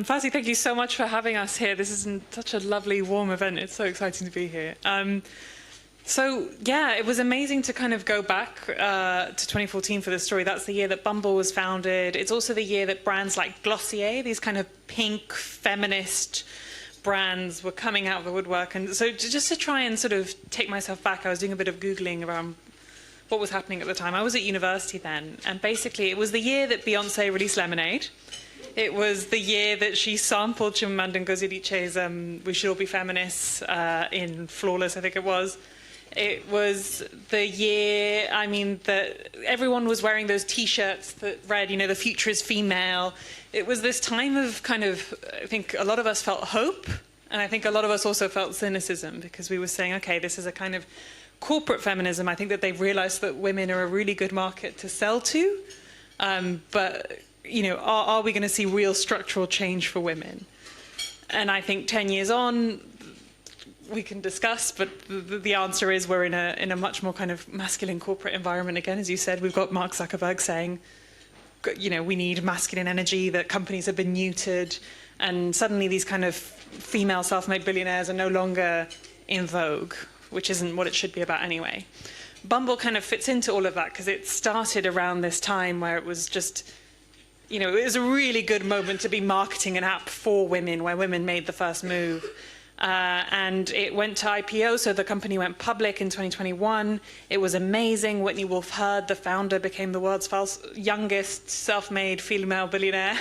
Firstly, thank you so much for having us here. This is such a lovely, warm event. It's so exciting to be here. Yeah, it was amazing to kind of go back to 2014 for this story. That's the year that Bumble was founded. It's also the year that brands like Glossier, these kind of pink feminist brands, were coming out of the woodwork. And so just to try and sort of take myself back, I was doing a bit of Googling around what was happening at the time. I was at university then, and basically it was the year that Beyonce released Lemonade. It was the year that she sampled Chimamanda Ngozi Adichie's We Should All Be Feminists in Flawless, I think it was. It was the year, I mean, that everyone was wearing those T-shirts that read, you know, the future is female. It was this time of kind of, I think a lot of us felt hope, and I think a lot of us also felt cynicism, because we were saying, okay, this is a kind of corporate feminism. I think that they've realized that women are a really good market to sell to, but you know, are we going to see real structural change for women? And I think 10 years on, we can discuss, but the answer is we're in a much more kind of masculine corporate environment again. As you said, we've got Mark Zuckerberg saying, you know, we need masculine energy, that companies have been neutered, and suddenly these kind of female self-made billionaires are no longer in vogue, which isn't what it should be about anyway. Bumble kind of fits into all of that, because it started around this time where it was just, you know, it was a really good moment to be marketing an app for women, where women made the first move. And it went to IPO, so the company went public in 2021. It was amazing. Whitney Wolfe Herd, the founder, became the world's youngest self-made female billionaire.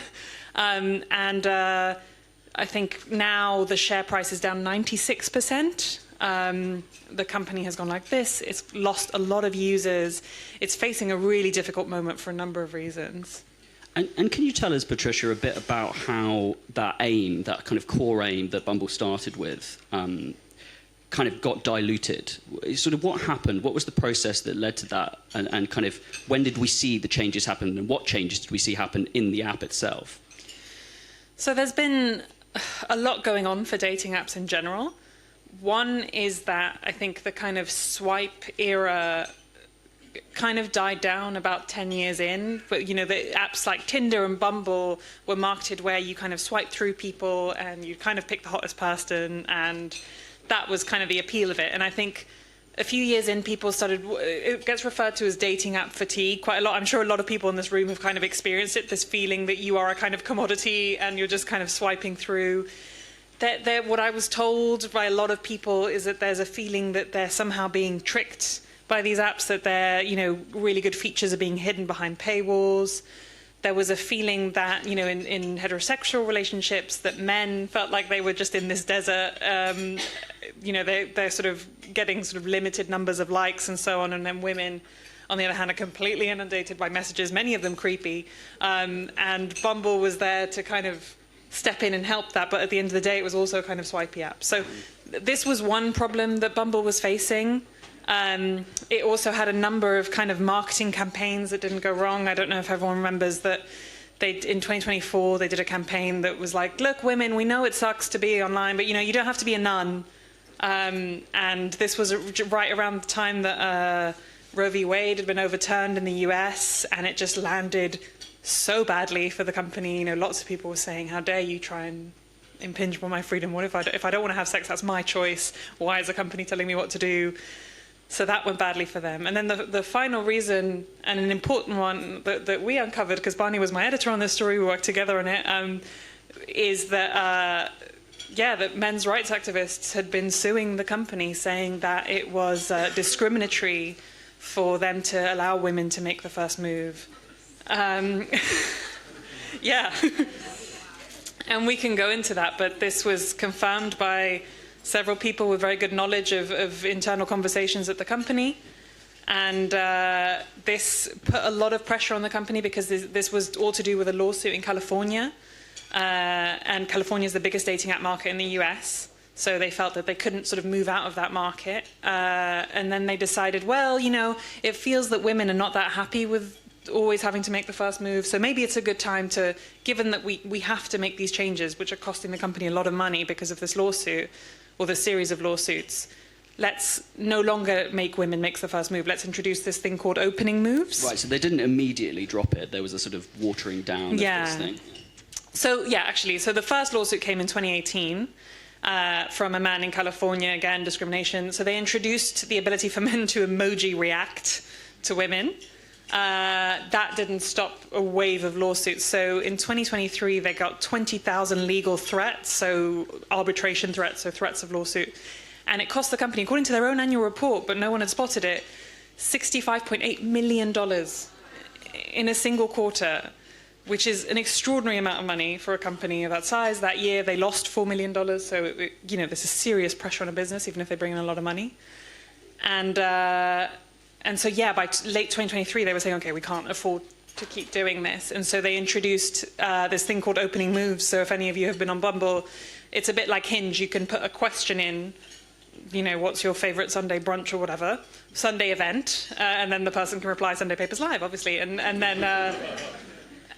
I think now the share price is down 96%. The company has gone like this. It's lost a lot of users. It's facing a really difficult moment for a number of reasons. And can you tell us, Patricia, a bit about how that aim, that kind of core aim that Bumble started with, kind of got diluted? Sort of what happened? What was the process that led to that? And kind of when did we see the changes happen? And what changes did we see happen in the app itself? So there's been a lot going on for dating apps in general. One is that I think the kind of swipe era kind of died down about 10 years in, but you know, the apps like Tinder and Bumble were marketed where you kind of swipe through people and you kind of pick the hottest person, and that was kind of the appeal of it. And I think a few years in, people started, it gets referred to as dating app fatigue quite a lot. I'm sure a lot of people in this room have kind of experienced it, this feeling that you are a kind of commodity and you're just kind of swiping through. What I was told by a lot of people is that there's a feeling that they're somehow being tricked by these apps, that their, you know, really good features are being hidden behind paywalls. There was a feeling that, you know, in heterosexual relationships, that men felt like they were just in this desert. You know, they're sort of getting sort of limited numbers of likes and so on, and then women, on the other hand, are completely inundated by messages, many of them creepy. And Bumble was there to kind of step in and help that, but at the end of the day, it was also a kind of swipey app. So this was one problem that Bumble was facing. It also had a number of kind of marketing campaigns that didn't go wrong. I don't know if everyone remembers that in 2024, they did a campaign that was like, look, women, we know it sucks to be online, but you know, you don't have to be a nun. And this was right around the time that Roe v. Wade had been overturned in the US, and it just landed so badly for the company. You know, lots of people were saying, how dare you try and impinge upon my freedom? What if I don't want to have sex? That's my choice. Why is the company telling me what to do? So that went badly for them. And then the final reason, and an important one that we uncovered, because Barney was my editor on this story, we worked together on it, is that, that men's rights activists had been suing the company, saying that it was discriminatory for them to allow women to make the first move. Yeah. And we can go into that, but this was confirmed by several people with very good knowledge of internal conversations at the company. And this put a lot of pressure on the company, because this was all to do with a lawsuit in California. And California is the biggest dating app market in the US. So they felt that they couldn't sort of move out of that market. And then they decided, well, you know, it feels that women are not that happy with always having to make the first move. So maybe it's a good time to, given that we have to make these changes, which are costing the company a lot of money because of this lawsuit, or the series of lawsuits, let's no longer make women make the first move. Let's introduce this thing called opening moves. Right, so they didn't immediately drop it. There was a sort of watering down of this thing. So the first lawsuit came in 2018 from a man in California, again, discrimination. So they introduced the ability for men to emoji react to women. That didn't stop a wave of lawsuits. So in 2023, they got 20,000 legal threats, so arbitration threats, so threats of lawsuit. And it cost the company, according to their own annual report, but no one had spotted it, $65.8 million in a single quarter, which is an extraordinary amount of money for a company of that size. That year, they lost $4 million. So, there's a serious pressure on a business, even if they bring in a lot of money. And so, by late 2023, they were saying, okay, we can't afford to keep doing this. And so they introduced this thing called opening moves. So if any of you have been on Bumble, it's a bit like Hinge. You can put a question in, what's your favorite Sunday brunch or whatever, Sunday event, and then the person can reply Sunday Papers Live, obviously. And then,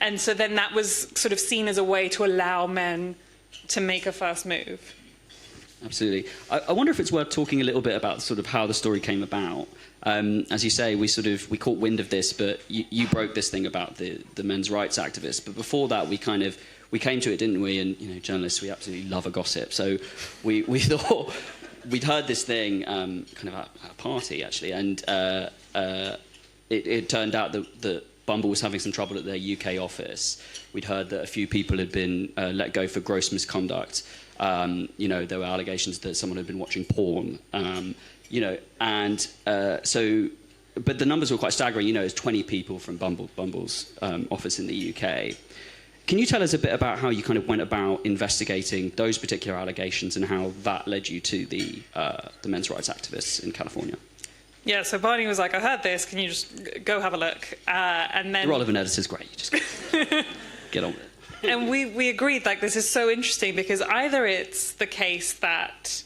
and so then that was sort of seen as a way to allow men to make a first move. Absolutely. I wonder if it's worth talking a little bit about sort of how the story came about. As you say, we caught wind of this, but you broke this thing about the men's rights activists. But before that, we came to it, didn't we? And journalists, we absolutely love a gossip. So we thought we'd heard this thing kind of at a party actually, and it turned out that Bumble was having some trouble at their UK office. We'd heard that a few people had been let go for gross misconduct. There were allegations that someone had been watching porn. But the numbers were quite staggering. It was 20 people from Bumble's office in the UK. Can you tell us a bit about how you kind of went about investigating those particular allegations and how that led you to the men's rights activists in California? Yeah, so Barney was like, I heard this, can you just go have a look? And then... The role of an editor is great, you just get on with it. And we agreed, this is so interesting, because either it's the case that...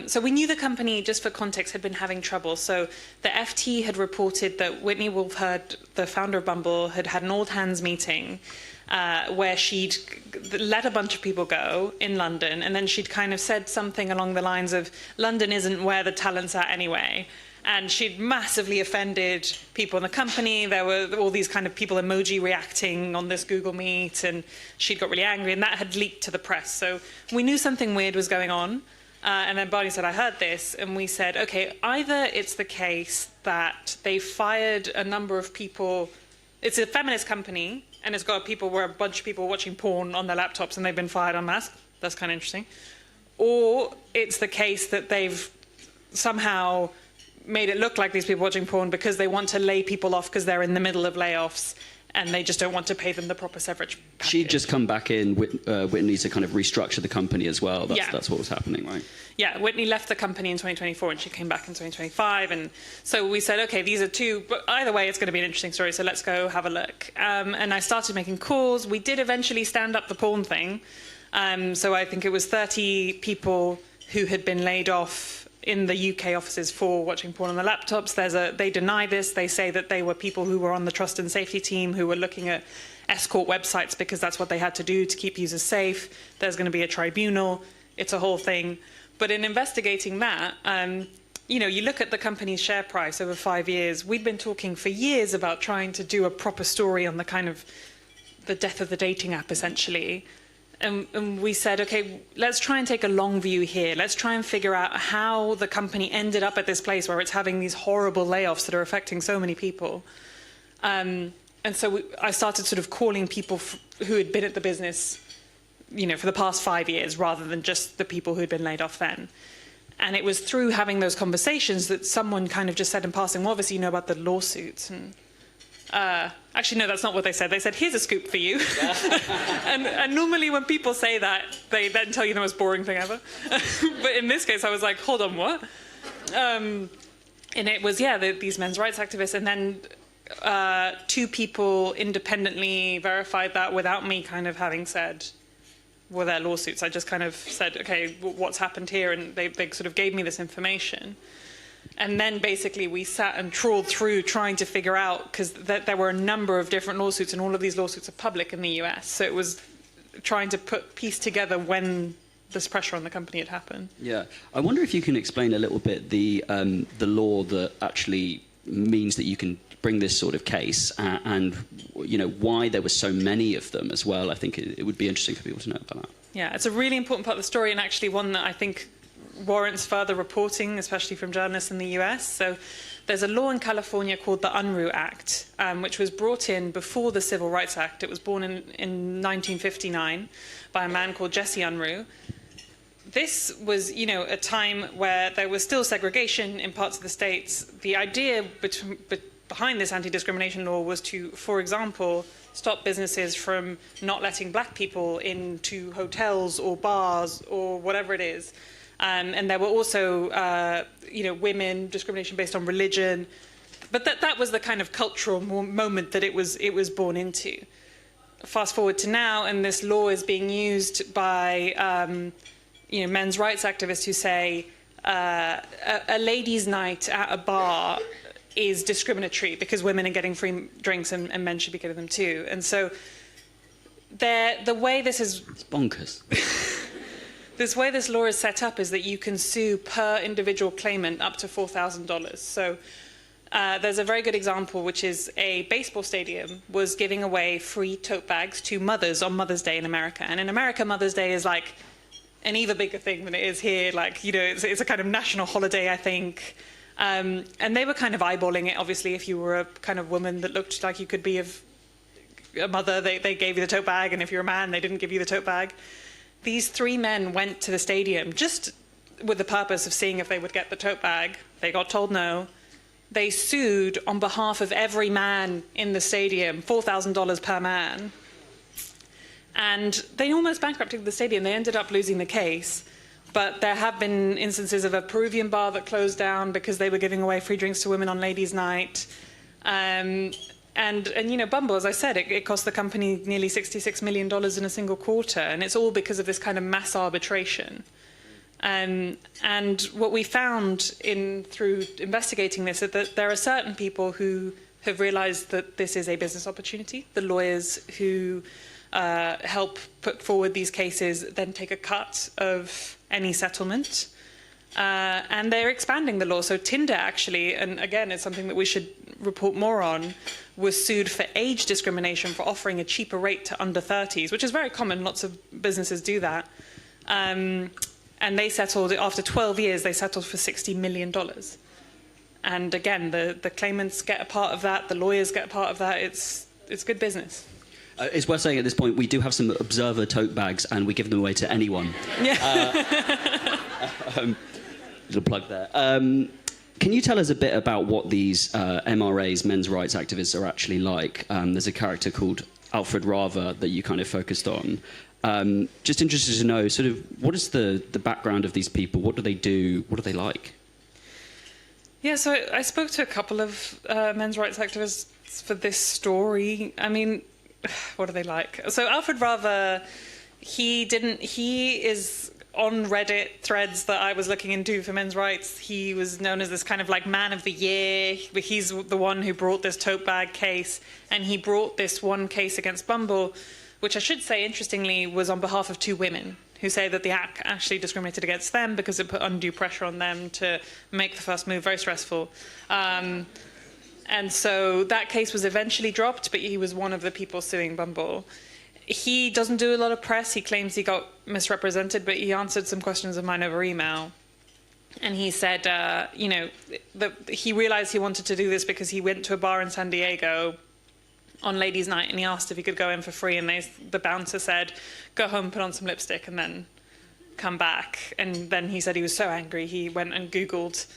so we knew the company, just for context, had been having trouble. So the FT had reported that Whitney Wolfe Herd, the founder of Bumble, had had an all-hands meeting where she'd let a bunch of people go in London, and then she'd kind of said something along the lines of, London isn't where the talent's at anyway. And she'd massively offended people in the company. There were all these kind of people emoji reacting on this Google Meet, and she'd got really angry, and that had leaked to the press. So we knew something weird was going on. And then Barney said, I heard this. And we said, okay, either it's the case that they fired a number of people. It's a feminist company, and it's got people where a bunch of people are watching porn on their laptops and they've been fired en masse. That's kind of interesting. Or it's the case that they've somehow made it look like these people watching porn because they want to lay people off because they're in the middle of layoffs and they just don't want to pay them the proper severance package. She'd just come back in, Whitney, to kind of restructure the company as well. That's what was happening, right? Yeah, Whitney left the company in 2024 and she came back in 2025. And so we said, okay, these are two, but either way, it's going to be an interesting story. So let's go have a look. And I started making calls. We did eventually stand up the porn thing. So I think it was 30 people who had been laid off in the UK offices for watching porn on the laptops. They deny this. They say that they were people who were on the trust and safety team who were looking at escort websites because that's what they had to do to keep users safe. There's going to be a tribunal. It's a whole thing. But in investigating that, you look at the company's share price over 5 years. We'd been talking for years about trying to do a proper story on the kind of the death of the dating app, essentially. And we said, okay, let's try and take a long view here. Let's try and figure out how the company ended up at this place where it's having these horrible layoffs that are affecting so many people. And so I started sort of calling people who had been at the business, for the past 5 years, rather than just the people who had been laid off then. And it was through having those conversations that someone kind of just said in passing, well, obviously you know about the lawsuits. And actually, no, that's not what they said. They said, here's a scoop for you. and normally when people say that, they then tell you the most boring thing ever. But in this case, I was like, hold on, what? And it was, these men's rights activists. And then 2 people independently verified that without me kind of having said, were there lawsuits? I just kind of said, okay, what's happened here? And they sort of gave me this information. And then basically we sat and trawled through trying to figure out, because there were a number of different lawsuits, and all of these lawsuits are public in the US. So it was trying to piece together when this pressure on the company had happened. Yeah. I wonder if you can explain a little bit the law that actually means that you can bring this sort of case, and why there were so many of them as well. I think it would be interesting for people to know about that. Yeah, it's a really important part of the story, and actually one that I think warrants further reporting, especially from journalists in the US. So there's a law in California called the Unruh Act, which was brought in before the Civil Rights Act. It was born in 1959 by a man called Jesse Unruh. This was, a time where there was still segregation in parts of the states. The idea behind this anti-discrimination law was to, for example, stop businesses from not letting black people into hotels or bars or whatever it is. And there were also, women, discrimination based on religion. But that was the kind of cultural moment that it was born into. Fast forward to now, and this law is being used by men's rights activists who say a ladies' night at a bar is discriminatory because women are getting free drinks and men should be getting them too. And so the way this is... It's bonkers. This way this law is set up is that you can sue per individual claimant up to $4,000. So there's a very good example, which is a baseball stadium was giving away free tote bags to mothers on Mother's Day in America. And in America, Mother's Day is like an even bigger thing than it is here. Like, it's a kind of national holiday, I think. And they were kind of eyeballing it. Obviously, if you were a kind of woman that looked like you could be of a mother, they gave you the tote bag. And if you're a man, they didn't give you the tote bag. These three men went to the stadium just with the purpose of seeing if they would get the tote bag. They got told no. They sued on behalf of every man in the stadium, $4,000 per man. And they almost bankrupted the stadium. They ended up losing the case. But there have been instances of a Peruvian bar that closed down because they were giving away free drinks to women on ladies' night. And Bumble, as I said, it cost the company nearly $66 million in a single quarter, and it's all because of this kind of mass arbitration. And what we found through investigating this is that there are certain people who have realized that this is a business opportunity. The lawyers who help put forward these cases then take a cut of any settlement. And they're expanding the law. So Tinder actually, and again, it's something that we should report more on, was sued for age discrimination for offering a cheaper rate to under 30s, which is very common. Lots of businesses do that. And they settled, after 12 years, they settled for $60 million. And again, the claimants get a part of that, the lawyers get a part of that. It's good business. It's worth saying at this point, we do have some Observer tote bags, and we give them away to anyone. Yeah. Little plug there. Can you tell us a bit about what these MRAs, men's rights activists, are actually like? There's a character called Alfred Rava that you kind of focused on. Just interested to know, sort of, what is the background of these people? What do they do? What are they like? Yeah, so I spoke to a couple of men's rights activists for this story. I mean, what are they like? So Alfred Rava, he is on Reddit threads that I was looking into for men's rights. He was known as this kind of like man of the year. He's the one who brought this tote bag case, and he brought this one case against Bumble, which I should say, interestingly, was on behalf of two women who say that the act actually discriminated against them because it put undue pressure on them to make the first move very stressful. And so that case was eventually dropped, but he was one of the people suing Bumble. He doesn't do a lot of press. He claims he got misrepresented, but he answered some questions of mine over email. And he said, that he realized he wanted to do this because he went to a bar in San Diego on ladies' night, and he asked if he could go in for free, and the bouncer said, go home, put on some lipstick, and then come back. And then he said he was so angry, he went and Googled,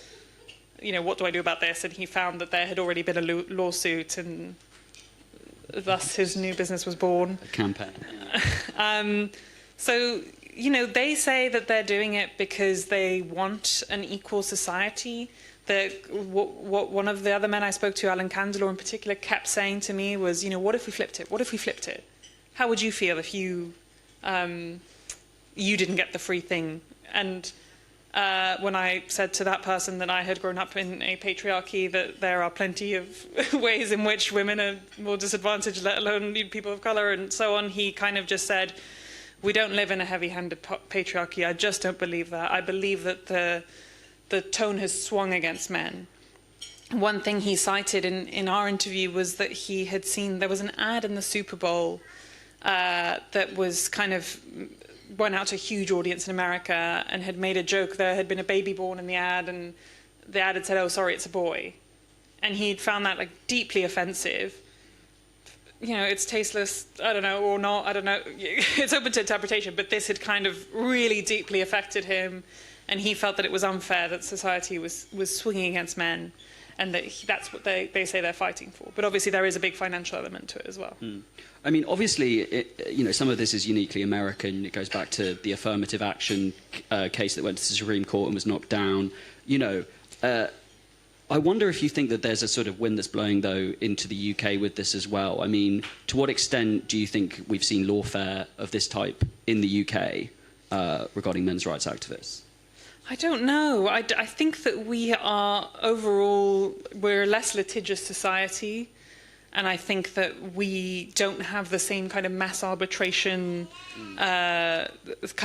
what do I do about this? And he found that there had already been a lawsuit, and thus his new business was born. A campaign. So, they say that they're doing it because they want an equal society. What one of the other men I spoke to, Alan Candler in particular, kept saying to me was, what if we flipped it? What if we flipped it? How would you feel if you didn't get the free thing? And when I said to that person that I had grown up in a patriarchy, that there are plenty of ways in which women are more disadvantaged, let alone people of color and so on, he kind of just said, we don't live in a heavy-handed patriarchy. I just don't believe that. I believe that the tone has swung against men. one thing he cited in our interview was that he had seen there was an ad in the Super Bowl that was kind of went out to a huge audience in America and had made a joke. There had been a baby born in the ad, and the ad had said, "Oh, sorry, it's a boy," and he'd found that like deeply offensive. You know, it's tasteless, I don't know, or not, I don't know. It's open to interpretation, but this had kind of really deeply affected him, and he felt that it was unfair that society was swinging against men, and that that's what they say they're fighting for. But obviously there is a big financial element to it as well. I mean, obviously, some of this is uniquely American. It goes back to the affirmative action case that went to the Supreme Court and was knocked down. I wonder if you think that there's a sort of wind that's blowing, though, into the UK with this as well. I mean, to what extent do you think we've seen lawfare of this type in the UK regarding men's rights activists? I don't know. I think that we are, overall, we're a less litigious society. And I think that we don't have the same kind of mass arbitration kind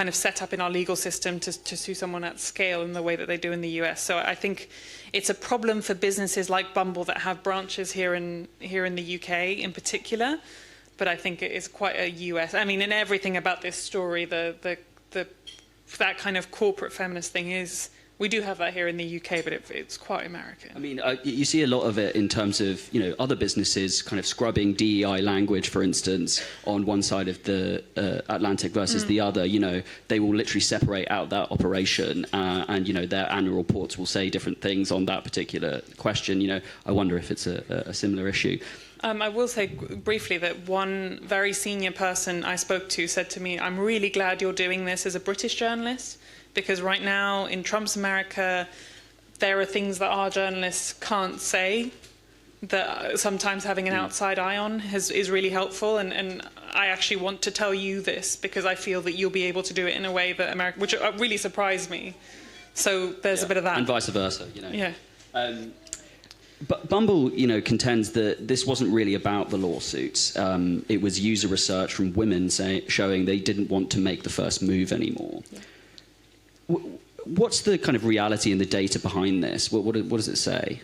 of set up in our legal system to sue someone at scale in the way that they do in the US. So I think it's a problem for businesses like Bumble that have branches here in the UK in particular. But I think it is quite a US. I mean, in everything about this story, that kind of corporate feminist thing is. We do have that here in the UK, but it's quite American. I mean, you see a lot of it in terms of, other businesses kind of scrubbing DEI language, for instance, on one side of the Atlantic versus the other. They will literally separate out that operation and, their annual reports will say different things on that particular question. I wonder if it's a similar issue. I will say briefly that one very senior person I spoke to said to me, "I'm really glad you're doing this as a British journalist, because right now in Trump's America, there are things that our journalists can't say that sometimes having an outside eye on is really helpful. And I actually want to tell you this because I feel that you'll be able to do it in a way that America," which really surprised me. So there's a bit of that. And vice versa, Yeah. But Bumble, contends that this wasn't really about the lawsuits. It was user research from women showing they didn't want to make the first move anymore. Yeah. What's the kind of reality and the data behind this? What does it say?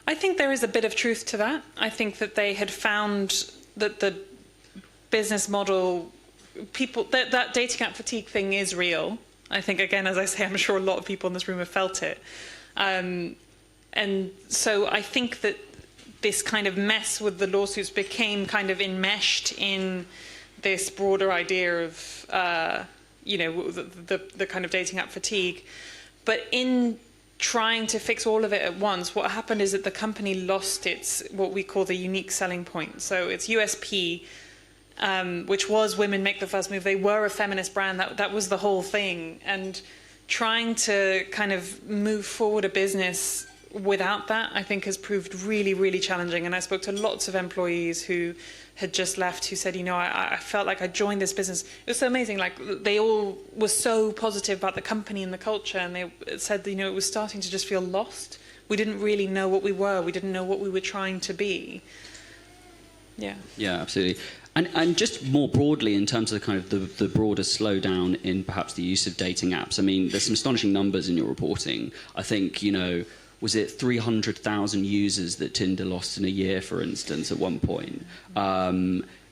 I think there is a bit of truth to that. I think that they had found that the business model, that dating app fatigue thing is real. I think, again, as I say, I'm sure a lot of people in this room have felt it. And so I think that this kind of mess with the lawsuits became kind of enmeshed in this broader idea of, the kind of dating app fatigue. But in trying to fix all of it at once, what happened is that the company lost its, what we call the unique selling point. So its USP, which was women make the first move. They were a feminist brand. That was the whole thing. And trying to kind of move forward a business without that, I think, has proved really, really challenging. And I spoke to lots of employees who had just left who said, I felt like I joined this business. It was so amazing. Like, they all were so positive about the company and the culture. And they said, it was starting to just feel lost. We didn't really know what we were. We didn't know what we were trying to be. Yeah. Yeah, absolutely. And just more broadly, in terms of kind of the broader slowdown in perhaps the use of dating apps, I mean, there's some astonishing numbers in your reporting. I think, was it 300,000 users that Tinder lost in a year, for instance, at one point?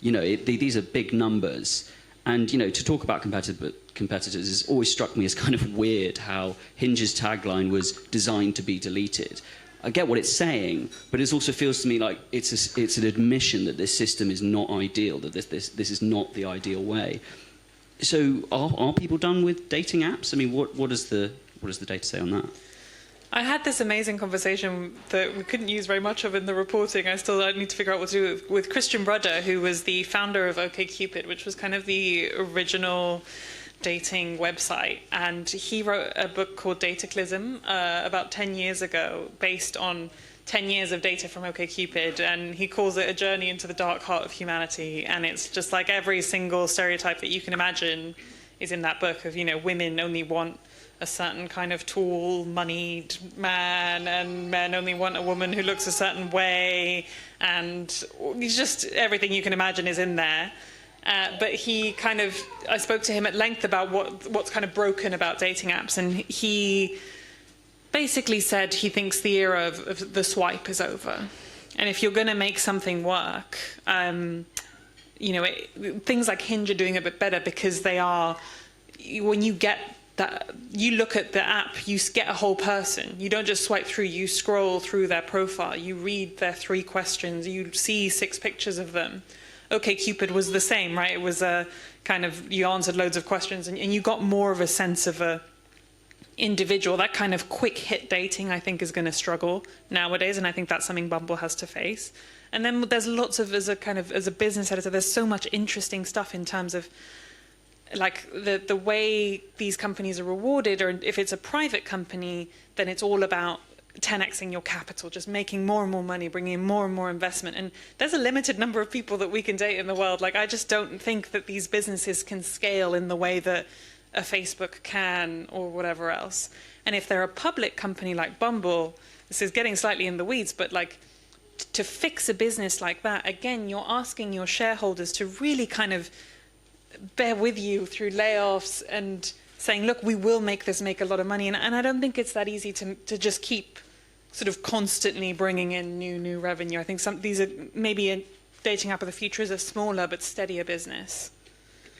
These are big numbers. And, to talk about competitors has always struck me as kind of weird how Hinge's tagline was designed to be deleted. I get what it's saying, but it also feels to me like it's an admission that this system is not ideal, that this is not the ideal way. So are people done with dating apps? I mean, what does the data say on that? I had this amazing conversation that we couldn't use very much of in the reporting. I still need to figure out what to do with Christian Rudder, who was the founder of OkCupid, which was kind of the original dating website. And he wrote a book called Dataclysm about 10 years ago, based on 10 years of data from OkCupid. And he calls it a journey into the dark heart of humanity. And it's just like every single stereotype that you can imagine is in that book of, women only want a certain kind of tall, moneyed man, and men only want a woman who looks a certain way, and just everything you can imagine is in there. But I spoke to him at length about what's kind of broken about dating apps, and he basically said he thinks the era of the swipe is over. And if you're going to make something work, things like Hinge are doing a bit better because they are, when you get that, you look at the app, you get a whole person. You don't just swipe through, you scroll through their profile, you read their 3 questions, you see 6 pictures of them. OkCupid was the same, right? It was a kind of, you answered loads of questions and you got more of a sense of a individual. That kind of quick hit dating, I think, is going to struggle nowadays, and I think that's something Bumble has to face. And then there's lots of, as a business editor, there's so much interesting stuff in terms of like the way these companies are rewarded, or if it's a private company, then it's all about 10xing your capital, just making more and more money, bringing in more and more investment. And there's a limited number of people that we can date in the world. Like, I just don't think that these businesses can scale in the way that a Facebook can or whatever else. And if they're a public company like Bumble, this is getting slightly in the weeds, but like to fix a business like that, again, you're asking your shareholders to really kind of bear with you through layoffs and saying, look, we will make this make a lot of money. And I don't think it's that easy to just keep sort of constantly bringing in new revenue. I think these are maybe a dating app of the future is a smaller but steadier business.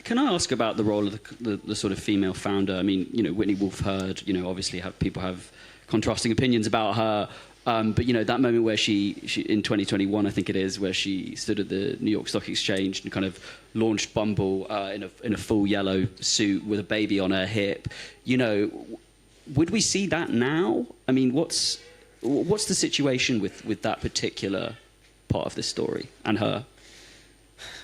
Can I ask about the role of the sort of female founder? I mean, Whitney Wolfe Herd, obviously people have contrasting opinions about her. But, that moment where she in 2021, I think it is, where she stood at the New York Stock Exchange and kind of launched Bumble in a full yellow suit with a baby on her hip. Would we see that now? I mean, what's the situation with that particular part of this story and her?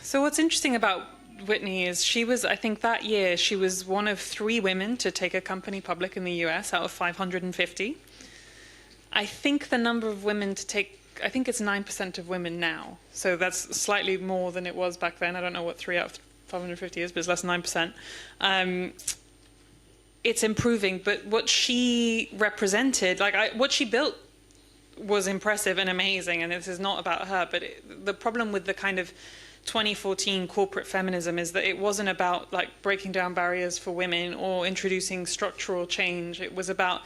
So what's interesting about Whitney is I think that year, she was one of 3 women to take a company public in the US out of 550. I think the number of women to take, I think it's 9% of women now. So that's slightly more than it was back then. I don't know what 3 out of 550 is, but it's less than 9%. It's improving, but what she represented, what she built was impressive and amazing, and this is not about her, but the problem with the kind of 2014 corporate feminism is that it wasn't about like breaking down barriers for women or introducing structural change. It was about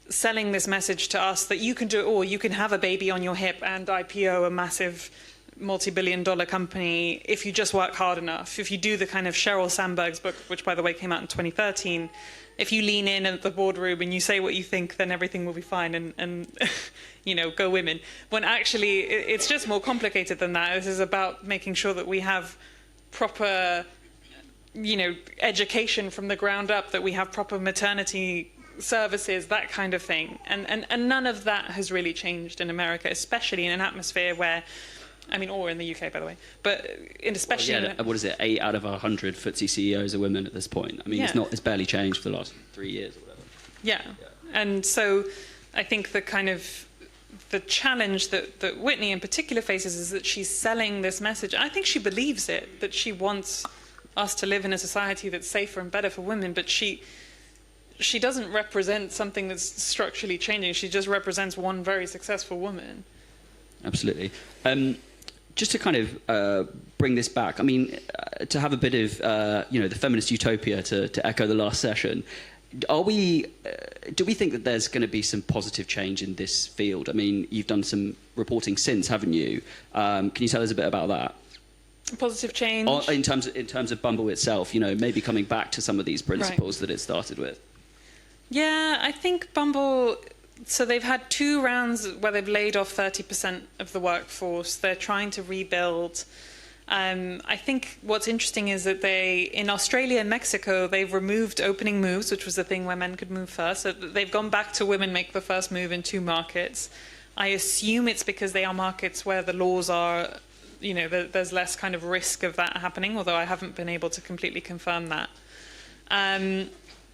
selling this message to us that you can do it all. You can have a baby on your hip and IPO a massive multi-billion-dollar company if you just work hard enough. If you do the kind of Sheryl Sandberg's book, which by the way came out in 2013, if you lean in at the boardroom and you say what you think, then everything will be fine and go women. When actually it's just more complicated than that. This is about making sure that we have proper, education from the ground up, that we have proper maternity services, that kind of thing. And none of that has really changed in America, especially in an atmosphere where, or in the UK, by the way, but especially... what is it, 8 out of 100 FTSE CEOs are women at this point. It's barely changed for the last 3 years or whatever. Yeah. And so I think the challenge that Whitney in particular faces is that she's selling this message. I think she believes it, that she wants us to live in a society that's safer and better for women, but she doesn't represent something that's structurally changing. She just represents one very successful woman. Absolutely. Just to kind of bring this back, to have a bit of, the feminist utopia to echo the last session, do we think that there's going to be some positive change in this field? You've done some reporting since, haven't you? Can you tell us a bit about that? Positive change? In terms of Bumble itself, maybe coming back to some of these principles that it started with. Yeah, I think Bumble... So they've had 2 rounds where they've laid off 30% of the workforce. They're trying to rebuild. I think what's interesting is that in Australia and Mexico, they've removed opening moves, which was the thing where men could move first. So they've gone back to women make the first move in 2 markets. I assume it's because they are markets where the laws are, there's less kind of risk of that happening, although I haven't been able to completely confirm that.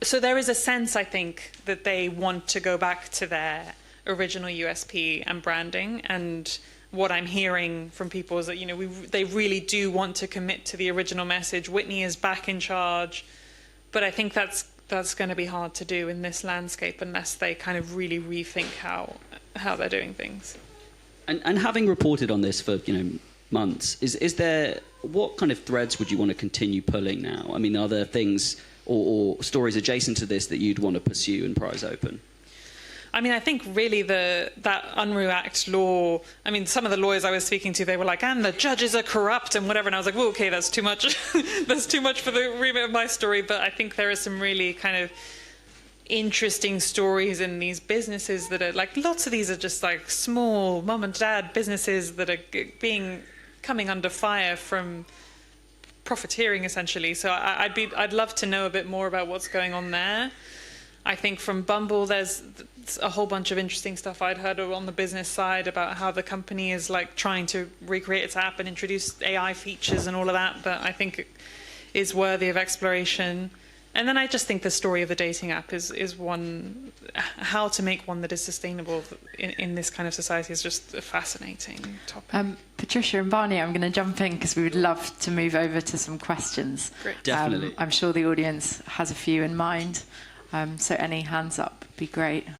So there is a sense, I think, that they want to go back to their original USP and branding. And what I'm hearing from people is that, they really do want to commit to the original message. Whitney is back in charge. But I think that's going to be hard to do in this landscape unless they kind of really rethink how they're doing things. And having reported on this for, months, is there, what kind of threads would you want to continue pulling now? Are there things... Or stories adjacent to this that you'd want to pursue and prize open? I mean, I think really that Unruh Act law, I mean, some of the lawyers I was speaking to, they were like, and the judges are corrupt and whatever. And I was like, well, okay, that's too much. That's too much for the remit of my story. But I think there are some really kind of interesting stories in these businesses that are like, lots of these are just like small mom and dad businesses that are coming under fire from profiteering essentially. So I'd love to know a bit more about what's going on there. I think from Bumble, there's a whole bunch of interesting stuff I'd heard on the business side about how the company is like trying to recreate its app and introduce AI features and all of that, that I think is worthy of exploration. And then I just think the story of the dating app is one, how to make one that is sustainable in this kind of society is just a fascinating topic. Patricia and Barney, I'm going to jump in because we would love to move over to some questions. Great. Definitely. I'm sure the audience has a few in mind. So any hands up would be great.